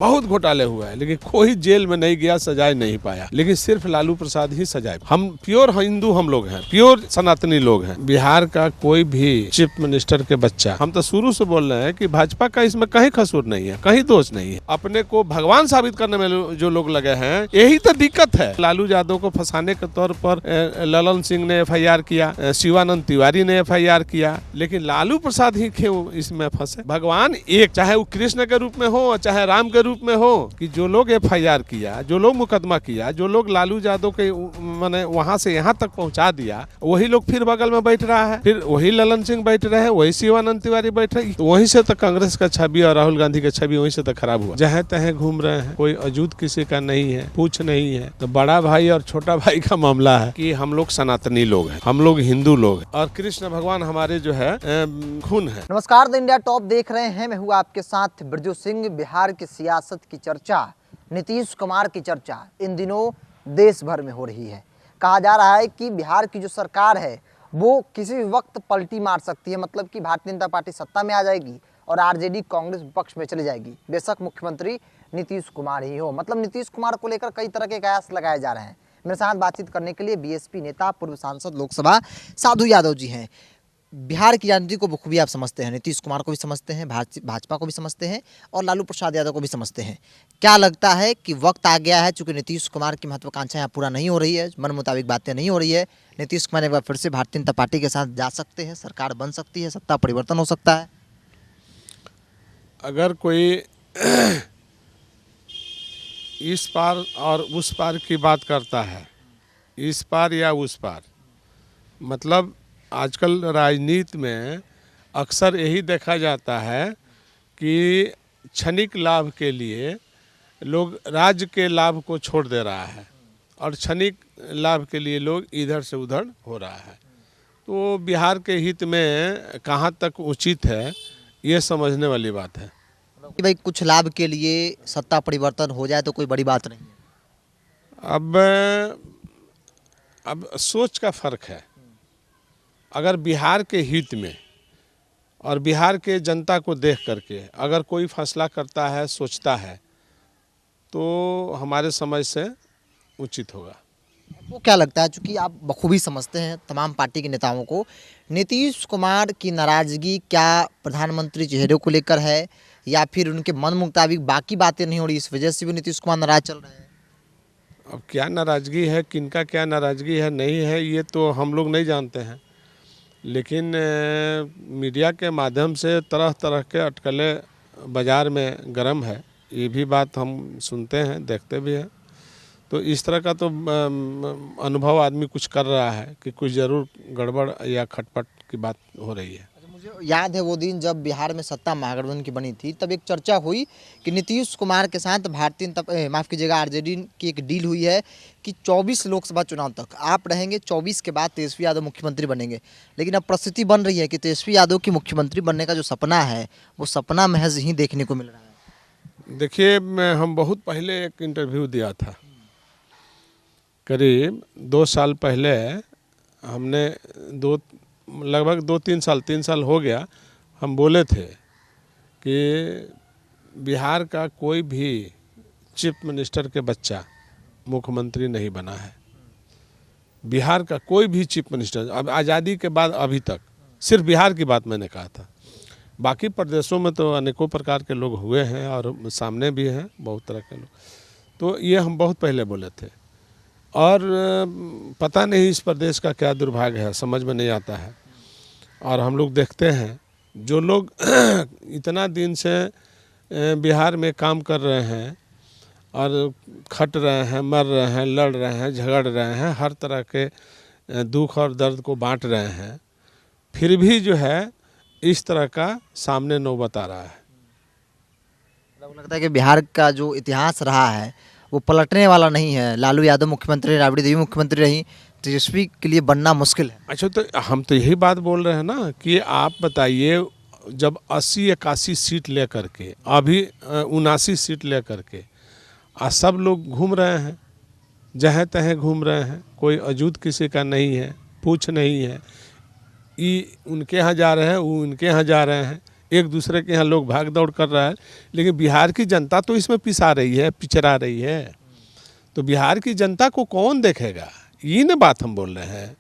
बहुत घोटाले हुआ है, लेकिन कोई जेल में नहीं गया, सजाए नहीं पाया। लेकिन सिर्फ लालू प्रसाद ही सजाए। हम प्योर हिंदू हम लोग हैं, प्योर सनातनी लोग हैं। बिहार का कोई भी चीफ मिनिस्टर के बच्चा, हम तो शुरू से बोल रहे हैं कि भाजपा का इसमें कहीं कसूर नहीं है, कहीं दोष नहीं है। अपने को भगवान साबित करने में जो लोग लगे हैं, यही तो दिक्कत है। लालू यादव को फंसाने के तौर पर ललन सिंह ने FIR किया, शिवानंद तिवारी ने FIR किया, लेकिन लालू प्रसाद ही क्यों इसमें फंसे? भगवान एक, चाहे वो कृष्ण के रूप में हो चाहे राम के रूप में हो, कि जो लोग FIR किया, जो लोग मुकदमा किया, जो लोग लालू यादव के माने वहां से यहाँ तक पहुंचा दिया, वही लोग फिर बगल में बैठ रहा है, फिर वही ललन सिंह बैठ रहे हैं, वही शिवानंद तिवारी बैठ रहे, वहीं से तो कांग्रेस का छवि और राहुल गांधी का छवि वहीं से तो खराब हुआ। जहाँ तहे घूम रहे हैं, कोई अजूत किसी का नहीं है, पूछ नहीं है। तो बड़ा भाई और छोटा भाई का मामला है कि हम लोग सनातनी लोग हैं, हम लोग हिंदू लोग हैं, और कृष्ण भगवान हमारे जो है खून है। नमस्कार, द इंडिया टॉप देख रहे हैं। मैं हूँ आपके साथ बिरजू सिंह। बिहार की सियासत की चर्चा, नीतीश कुमार की चर्चा इन दिनों देश भर में हो रही है। कहा जा रहा है कि बिहार की जो सरकार है वो किसी भी वक्त पलटी मार सकती है, मतलब कि भारतीय जनता पार्टी सत्ता में आ जाएगी और RJD कांग्रेस विपक्ष में चली जाएगी। बेशक मुख्यमंत्री नीतीश कुमार ही हो, मतलब नीतीश कुमार को लेकर कई तरह के कयास लगाए जा रहे हैं। मेरे साथ बातचीत करने के लिए BSP नेता, पूर्व सांसद लोकसभा साधु यादव जी हैं। बिहार की राजनीति को बखूबी आप समझते हैं, नीतीश कुमार को भी समझते हैं, भाजपा को भी समझते हैं और लालू प्रसाद यादव को भी समझते हैं। क्या लगता है कि वक्त आ गया है, चूंकि नीतीश कुमार की महत्वाकांक्षा यहाँ पूरा नहीं हो रही है, मन मुताबिक बातें नहीं हो रही है, नीतीश कुमार एक बार फिर से भारतीय जनता पार्टी के साथ जा सकते हैं, सरकार बन सकती है, सत्ता परिवर्तन हो सकता है? अगर कोई इस पार और उस पार की बात करता है, इस पार या उस पार, मतलब आजकल राजनीति में अक्सर यही देखा जाता है कि क्षणिक लाभ के लिए लोग राज्य के लाभ को छोड़ दे रहा है और क्षणिक लाभ के लिए लोग इधर से उधर हो रहा है। तो बिहार के हित में कहाँ तक उचित है, ये समझने वाली बात है कि भाई कुछ लाभ के लिए सत्ता परिवर्तन हो जाए तो कोई बड़ी बात नहीं है। अब सोच का फर्क है। अगर बिहार के हित में और बिहार के जनता को देख करके अगर कोई फैसला करता है, सोचता है, तो हमारे समझ से उचित होगा। वो क्या लगता है, चूंकि आप बखूबी समझते हैं तमाम पार्टी के नेताओं को, नीतीश कुमार की नाराजगी क्या प्रधानमंत्री चेहरे को लेकर है या फिर उनके मन मुताबिक बाकी बातें नहीं हो रही, इस वजह से भी नीतीश कुमार नाराज चल रहे हैं? अब क्या नाराजगी है, किनका क्या नाराजगी है नहीं है, ये तो हम लोग नहीं जानते हैं, लेकिन मीडिया के माध्यम से तरह तरह के अटकलें बाज़ार में गर्म है, ये भी बात हम सुनते हैं, देखते भी हैं। तो इस तरह का तो अनुभव आदमी कुछ कर रहा है कि कुछ ज़रूर गड़बड़ या खटपट की बात हो रही है। मुझे याद है वो दिन जब बिहार में सत्ता महागठबंधन की बनी थी, तब एक चर्चा हुई कि नीतीश कुमार के साथ माफ़ कीजिएगा RJD की एक डील हुई है कि 24 लोकसभा चुनाव तक आप रहेंगे, 24 के बाद तेजस्वी यादव मुख्यमंत्री बनेंगे। लेकिन अब परिस्थिति बन रही है कि तेजस्वी यादव की मुख्यमंत्री बनने का जो सपना है वो सपना महज ही देखने को मिल रहा है। देखिए, हम बहुत पहले एक इंटरव्यू दिया था, करीब 2 साल पहले। हमने लगभग 3 साल हो गया, हम बोले थे कि बिहार का कोई भी चीफ मिनिस्टर के बच्चा मुख्यमंत्री नहीं बना है। बिहार का कोई भी चीफ मिनिस्टर अब आज़ादी के बाद अभी तक, सिर्फ बिहार की बात मैंने कहा था, बाकी प्रदेशों में तो अनेकों प्रकार के लोग हुए हैं और सामने भी हैं बहुत तरह के लोग। तो ये हम बहुत पहले बोले थे, और पता नहीं इस प्रदेश का क्या दुर्भाग्य है, समझ में नहीं आता है। और हम लोग देखते हैं जो लोग इतना दिन से बिहार में काम कर रहे हैं और खट रहे हैं, मर रहे हैं, लड़ रहे हैं, झगड़ रहे हैं, हर तरह के दुख और दर्द को बांट रहे हैं, फिर भी जो है इस तरह का सामने नौबत आ रहा है। लगता है कि बिहार का जो इतिहास रहा है वो पलटने वाला नहीं है। लालू यादव मुख्यमंत्री, राबड़ी देवी मुख्यमंत्री रही, तेजस्वी के लिए बनना मुश्किल है। अच्छा, तो हम तो यही बात बोल रहे हैं ना कि आप बताइए, जब 80-81 सीट लेकर के, अभी 79 सीट लेकर के सब लोग घूम रहे हैं, जहाँ तहाँ घूम रहे हैं, कोई अजूत किसी का नहीं है, पूछ नहीं है, ये उनके यहाँ जा रहे हैं, वो उनके यहाँ जा रहे हैं, एक दूसरे के यहाँ लोग भाग दौड़ कर रहा है, लेकिन बिहार की जनता तो इसमें पिसा रही है, पिछड़ा रही है। तो बिहार की जनता को कौन देखेगा? ये ना बात हम बोल रहे हैं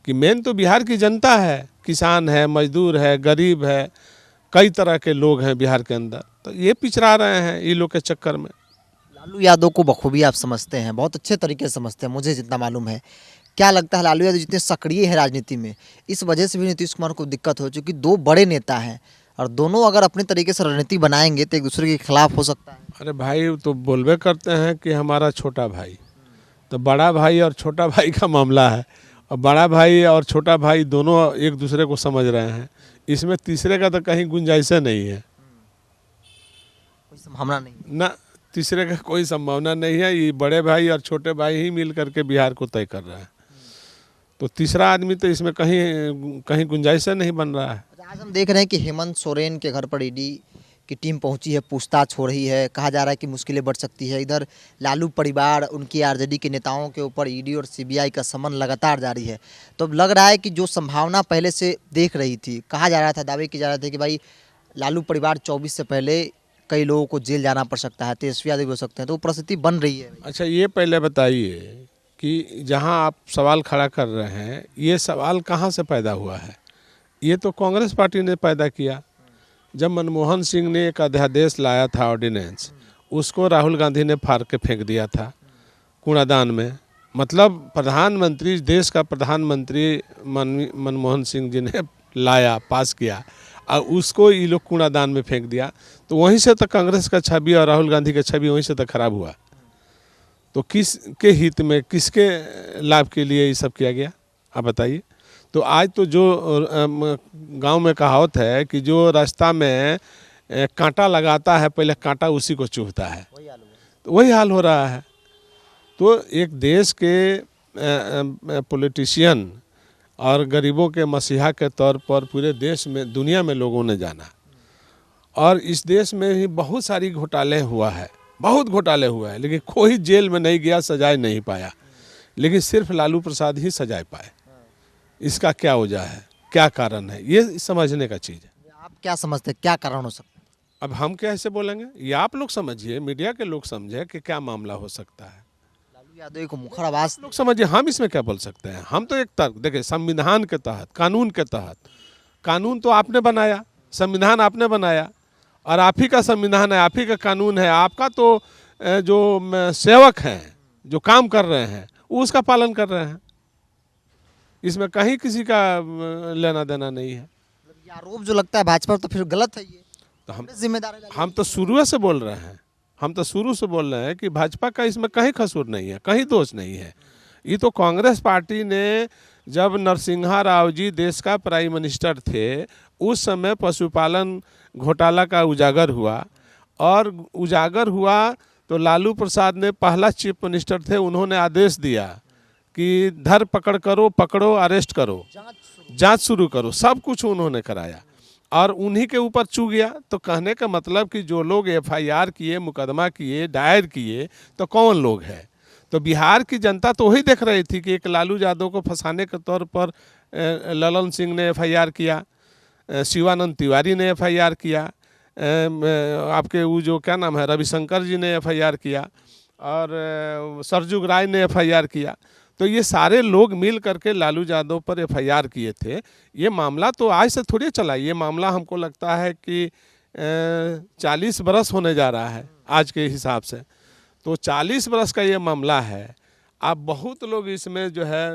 कि मेन तो बिहार की जनता है, किसान है, मजदूर है, गरीब है, कई तरह के लोग हैं बिहार के अंदर, तो ये पिछड़ा रहे हैं ये लोग के चक्कर में। लालू यादव को बखूबी आप समझते हैं, बहुत अच्छे तरीके से समझते हैं, मुझे जितना मालूम है। क्या लगता है लालू यादव जितने सक्रिय है राजनीति में, इस वजह से भी नीतीश कुमार को दिक्कत हो, चूँकि दो बड़े नेता हैं और दोनों अगर अपने तरीके से रणनीति बनाएंगे तो एक दूसरे के खिलाफ हो सकता है? अरे भाई, तो बोलबे करते हैं कि हमारा छोटा भाई, तो बड़ा भाई और छोटा भाई का मामला है, और बड़ा भाई और छोटा भाई दोनों एक दूसरे को समझ रहे हैं, इसमें तीसरे का तो कहीं गुंजाइश नहीं है, कोई संभावना नहीं ना तीसरे का कोई संभावना नहीं है। ये बड़े भाई और छोटे भाई ही मिल करके बिहार को तय कर रहा है, तो तीसरा आदमी तो इसमें कहीं कहीं गुंजाइश नहीं बन रहा है। आज हम देख रहे हैं कि हेमंत सोरेन के घर पर ईडी की टीम पहुंची है, पूछताछ हो रही है, कहा जा रहा है कि मुश्किलें बढ़ सकती है। इधर लालू परिवार, उनकी आरजेडी के नेताओं के ऊपर ईडी और सीबीआई का समन लगातार जारी है। तो अब लग रहा है कि जो संभावना पहले से देख रही थी, कहा जा रहा था, दावे किए जा रहे थे कि भाई लालू परिवार 24 से पहले कई लोगों को जेल जाना पड़ सकता है, तेजस्वी यादव भी हो सकते हैं, तो वो परिस्थिति बन रही है। अच्छा, ये पहले बताइए कि जहां आप सवाल खड़ा कर रहे हैं, ये सवाल कहां से पैदा हुआ है? ये तो कांग्रेस पार्टी ने पैदा किया। जब मनमोहन सिंह ने एक अध्यादेश लाया था, ऑर्डिनेंस, उसको राहुल गांधी ने फाड़ के फेंक दिया था कूड़ादान में। मतलब प्रधानमंत्री, देश का प्रधानमंत्री मनमोहन सिंह जी ने लाया, पास किया, और उसको ये लोग कूड़ादान में फेंक दिया। तो वहीं से तो कांग्रेस का छवि और राहुल गांधी का छवि वहीं से तो खराब हुआ। तो किसके हित में, किसके लाभ के लिए ये सब किया गया, आप बताइए। तो आज तो जो गांव में कहावत है कि जो रास्ता में कांटा लगाता है, पहले कांटा उसी को चुभता है, तो वही हाल हो रहा है। तो एक देश के पॉलिटिशियन और गरीबों के मसीहा के तौर पर पूरे देश में, दुनिया में लोगों ने जाना, और इस देश में ही बहुत सारी घोटाले हुआ है, बहुत घोटाले हुआ है, लेकिन कोई जेल में नहीं गया, सजाए नहीं पाया, लेकिन सिर्फ लालू प्रसाद ही सजाए पाए। इसका क्या वजह है, क्या कारण है, ये समझने का चीज़ है। आप क्या समझते हैं क्या कारण हो सकता है? अब हम कैसे बोलेंगे, ये आप लोग समझिए, मीडिया के लोग समझे कि क्या मामला हो सकता है। लालू यादव को मुखर आवाज लोग समझिए, हम इसमें क्या बोल सकते हैं। हम तो एक तर्क देखिए, संविधान के तहत, कानून के तहत, कानून तो आपने बनाया, संविधान आपने बनाया, और आप ही का संविधान है, आप ही का कानून है। आपका तो जो सेवक हैं, जो काम कर रहे हैं, वो उसका पालन कर रहे हैं। इसमें कहीं किसी का लेना देना नहीं है। ये आरोप जो लगता है भाजपा पर, तो फिर गलत है ये, तो हम जिम्मेदार है। हम तो शुरू से बोल रहे हैं, हम तो शुरू से बोल रहे हैं कि भाजपा का इसमें कहीं कसूर नहीं है, कहीं दोष नहीं है। ये तो कांग्रेस पार्टी ने, जब नरसिम्हा राव जी देश का प्राइम मिनिस्टर थे, उस समय पशुपालन घोटाला का उजागर हुआ, और उजागर हुआ तो लालू प्रसाद ने, पहला चीफ मिनिस्टर थे, उन्होंने आदेश दिया कि धर पकड़ करो, पकड़ो, अरेस्ट करो, जांच शुरू करो, सब कुछ उन्होंने कराया, और उन्हीं के ऊपर चू गया। तो कहने का मतलब कि जो लोग एफआईआर किए, मुकदमा किए, दायर किए, तो कौन लोग हैं? तो बिहार की जनता तो वही देख रही थी कि एक लालू यादव को फंसाने के तौर पर ललन सिंह ने एफआईआर किया, शिवानंद तिवारी ने एफआईआर किया, आपके वो जो क्या नाम है, रविशंकर जी ने एफआईआर किया, और सरजुग राय ने एफआईआर किया। तो ये सारे लोग मिल करके लालू यादव पर एफआईआर किए थे। ये मामला तो आज से थोड़ी चला, ये मामला हमको लगता है कि 40 बरस होने जा रहा है आज के हिसाब से। तो 40 बरस का ये मामला है। अब बहुत लोग इसमें जो है,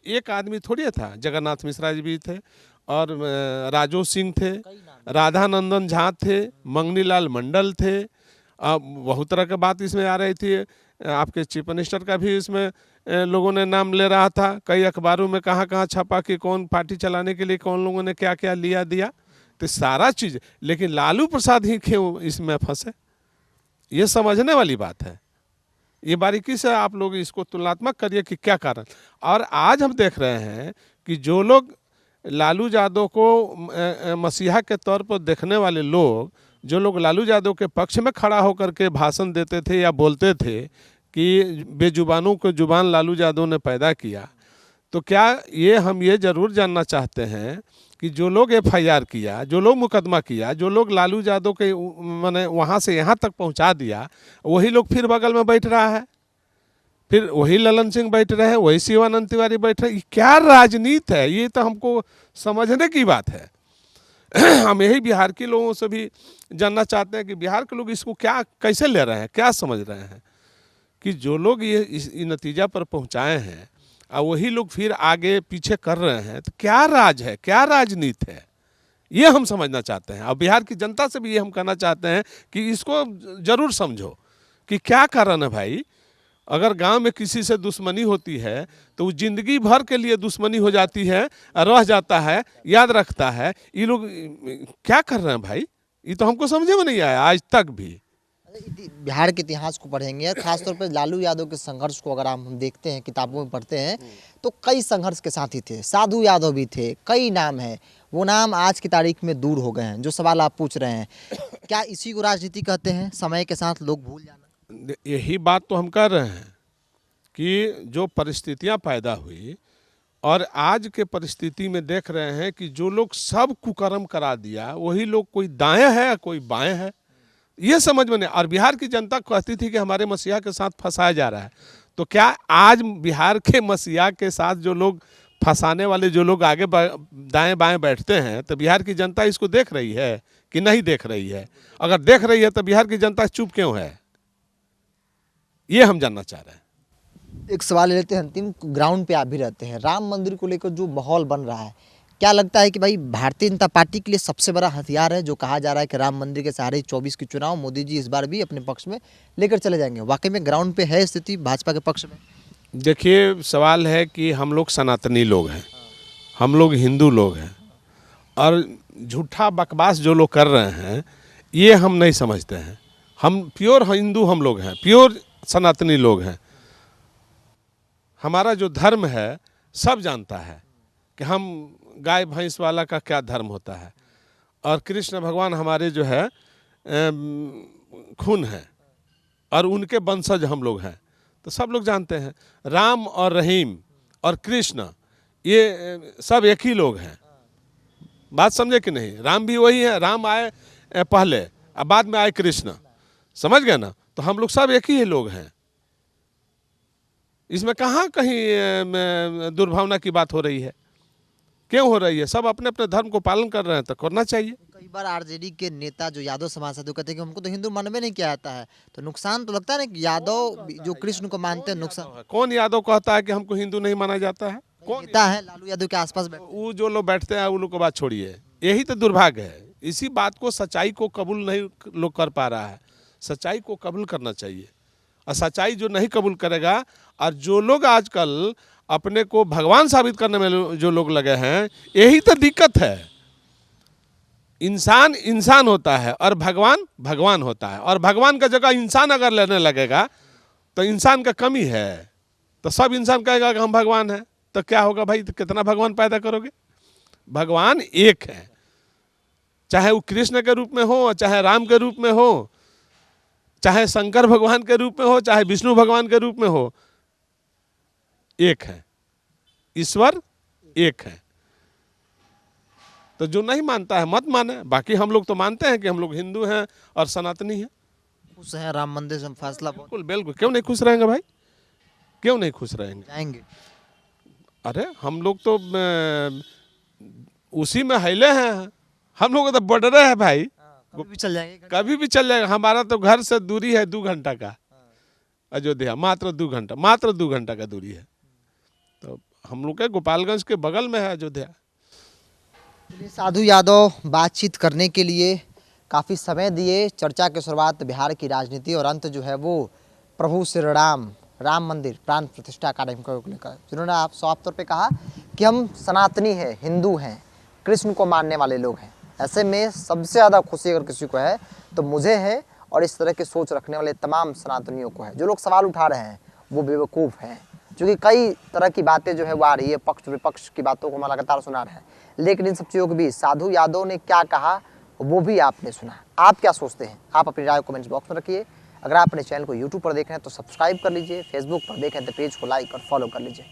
एक आदमी थोड़ी था, जगन्नाथ मिश्रा जी भी थे, और राजू सिंह थे, राधानंदन झा थे, मंगनीलाल मंडल थे। बहुत तरह की बात इसमें आ रही थी। आपके चीफ मिनिस्टर का भी इसमें लोगों ने नाम ले रहा था। कई अखबारों में कहाँ कहाँ छपा कि कौन पार्टी चलाने के लिए कौन लोगों ने क्या क्या लिया दिया, तो सारा चीज़। लेकिन लालू प्रसाद ही क्यों इसमें फंसे, ये समझने वाली बात है। ये बारीकी से आप लोग इसको तुलनात्मक करिए कि क्या कारण। और आज हम देख रहे हैं कि जो लोग लालू यादव को मसीहा के तौर पर देखने वाले लोग, जो लोग लालू यादव के पक्ष में खड़ा होकर के भाषण देते थे या बोलते थे कि बेजुबानों को जुबान लालू यादव ने पैदा किया, तो क्या ये हम ये जरूर जानना चाहते हैं कि जो लोग एफआईआर किया, जो लोग मुकदमा किया, जो लोग लालू यादव के माने वहाँ से यहाँ तक पहुँचा दिया, वही लोग फिर बगल में बैठ रहा है, फिर वही ललन सिंह बैठ रहे हैं, वही शिवानंद तिवारी बैठ रहे हैं। क्या राजनीति है, ये तो हमको समझने की बात है। हम यही बिहार के लोगों से भी जानना चाहते हैं कि बिहार के लोग इसको क्या कैसे ले रहे हैं, क्या समझ रहे हैं कि जो लोग ये इस नतीजा पर पहुंचाए हैं और वही लोग फिर आगे पीछे कर रहे हैं, तो क्या राज है, क्या राजनीति है, ये हम समझना चाहते हैं। और बिहार की जनता से भी ये हम कहना चाहते हैं कि इसको जरूर समझो कि क्या कारण है भाई। अगर गांव में किसी से दुश्मनी होती है तो वो जिंदगी भर के लिए दुश्मनी हो जाती है, रह जाता है, याद रखता है। ये लोग क्या कर रहे हैं भाई, ये तो हमको समझे में नहीं आया आज तक भी। बिहार के इतिहास को पढ़ेंगे और खासतौर पर लालू यादव के संघर्ष को अगर हम देखते हैं, किताबों में पढ़ते हैं, तो कई संघर्ष के साथी थे। साधु यादव भी थे, कई नाम हैं, वो नाम आज की तारीख में दूर हो गए हैं। जो सवाल आप पूछ रहे हैं, क्या इसी को राजनीति कहते हैं, समय के साथ लोग भूल जाना? यही बात तो हम कर रहे हैं कि जो परिस्थितियां पैदा हुई और आज के परिस्थिति में देख रहे हैं कि जो लोग सब कुकर्म करा दिया, वही लोग कोई दाएं है कोई बाएं है, ये समझ में नहीं। और बिहार की जनता कहती थी कि हमारे मसीहा के साथ फंसाया जा रहा है। तो क्या आज बिहार के मसीहा के साथ जो लोग फंसाने वाले, जो लोग आगे दाएं बाएं बैठते हैं, तो बिहार की जनता इसको देख रही है कि नहीं देख रही है? अगर देख रही है तो बिहार की जनता चुप क्यों है, ये हम जानना चाह रहे हैं। एक सवाल ले लेते हैं अंतिम, ग्राउंड पे आप भी रहते हैं, राम मंदिर को लेकर जो माहौल बन रहा है, क्या लगता है कि भाई भारतीय जनता पार्टी के लिए सबसे बड़ा हथियार है जो कहा जा रहा है कि राम मंदिर के सहारे 24 के चुनाव मोदी जी इस बार भी अपने पक्ष में लेकर चले जाएंगे? वाकई में ग्राउंड पे है स्थिति भाजपा के पक्ष में? देखिए, सवाल है कि हम लोग सनातनी लोग हैं, हम लोग हिंदू लोग हैं, और झूठा बकवास जो लोग कर रहे हैं ये हम नहीं समझते हैं। हम प्योर हिंदू हम लोग हैं, प्योर सनातनी लोग हैं। हमारा जो धर्म है सब जानता है कि हम गाय भैंस वाला का क्या धर्म होता है, और कृष्ण भगवान हमारे जो है खून है और उनके वंशज हम लोग हैं, तो सब लोग जानते हैं। राम और रहीम और कृष्ण ये सब एक ही लोग हैं, बात समझे कि नहीं? राम भी वही है, राम आए पहले और बाद में आए कृष्ण, समझ गए ना? तो हम लोग सब एक ही लोग हैं, इसमें कहाँ कहीं दुर्भावना की बात हो रही है? क्यों हो रही है? सब अपने अपने धर्म को पालन कर रहे हैं तो करना चाहिए। कई बार आरजेडी के नेता जो यादव समाज से कहते हैं कि हमको तो हिंदू मानवे नहीं किया जाता है, तो नुकसान तो लगता है ना कि यादव जो कृष्ण को मानते हैं, नुकसान। कौन यादव कहता है कि हमको हिंदू नहीं माना जाता है? कौन नेता है लालू यादव के आसपास वो जो लोग बैठते हैं, वो लोग को बात छोड़िए। यही तो दुर्भाग्य है, इसी बात को, सच्चाई को कबूल नहीं लोग कर पा रहा है। सच्चाई को कबूल करना चाहिए, और सच्चाई जो नहीं कबूल करेगा, और जो लोग आजकल अपने को भगवान साबित करने में जो लोग लगे हैं, यही तो दिक्कत है। इंसान इंसान होता है और भगवान भगवान होता है, और भगवान का जगह इंसान अगर लेने लगेगा तो इंसान का कमी है। तो सब इंसान कहेगा कि हम भगवान हैं, तो क्या होगा भाई? तो कितना भगवान पैदा करोगे? भगवान एक है, चाहे वो कृष्ण के रूप में हो, चाहे राम के रूप में हो, चाहे शंकर भगवान के रूप में हो, चाहे विष्णु भगवान के रूप में हो, एक है, ईश्वर एक है। तो जो नहीं मानता है मत माने, बाकी हम लोग तो मानते हैं कि हम लोग हिंदू हैं और सनातनी हैं। खुश हैं राम मंदिर से फैसला? बिल्कुल बिल्कुल, क्यों नहीं खुश रहेंगे भाई, क्यों नहीं खुश रहेंगे? जाएंगे? अरे हम लोग तो उसी में हिले हैं, हम लोग तो बॉर्डर है भाई, कभी भी चल जाएंगे? कभी भी चल जाएगा। हमारा तो घर से दूरी है 2 घंटा का, अयोध्या मात्र 2 घंटा, मात्र 2 घंटा का दूरी है। तो हम लोग के गोपालगंज के बगल में है अयोध्या। साधु यादव बातचीत करने के लिए काफ़ी समय दिए। चर्चा की शुरुआत बिहार की राजनीति और अंत जो है वो प्रभु श्री राम मंदिर प्राण प्रतिष्ठा कार्यक्रम को लेकर, जिन्होंने आप साफ तौर पे कहा कि हम सनातनी हैं, हिंदू हैं, कृष्ण को मानने वाले लोग हैं। ऐसे में सबसे ज़्यादा खुशी अगर किसी को है तो मुझे है, और इस तरह की सोच रखने वाले तमाम सनातनियों को है। जो लोग सवाल उठा रहे हैं वो बेवकूफ़ हैं, क्योंकि कई तरह की बातें जो है वो आ रही है, पक्ष विपक्ष की बातों को हम लगातार सुना रहे हैं, लेकिन इन सब चीज़ों के बीच साधु यादव ने क्या कहा वो भी आपने सुना। आप क्या सोचते हैं? आप अपनी राय कमेंट्स बॉक्स में रखिए। अगर आप अपने चैनल को यूट्यूब पर देख रहे हैं तो सब्सक्राइब कर लीजिए, फेसबुक पर देखें तो पेज को लाइक और फॉलो कर लीजिए।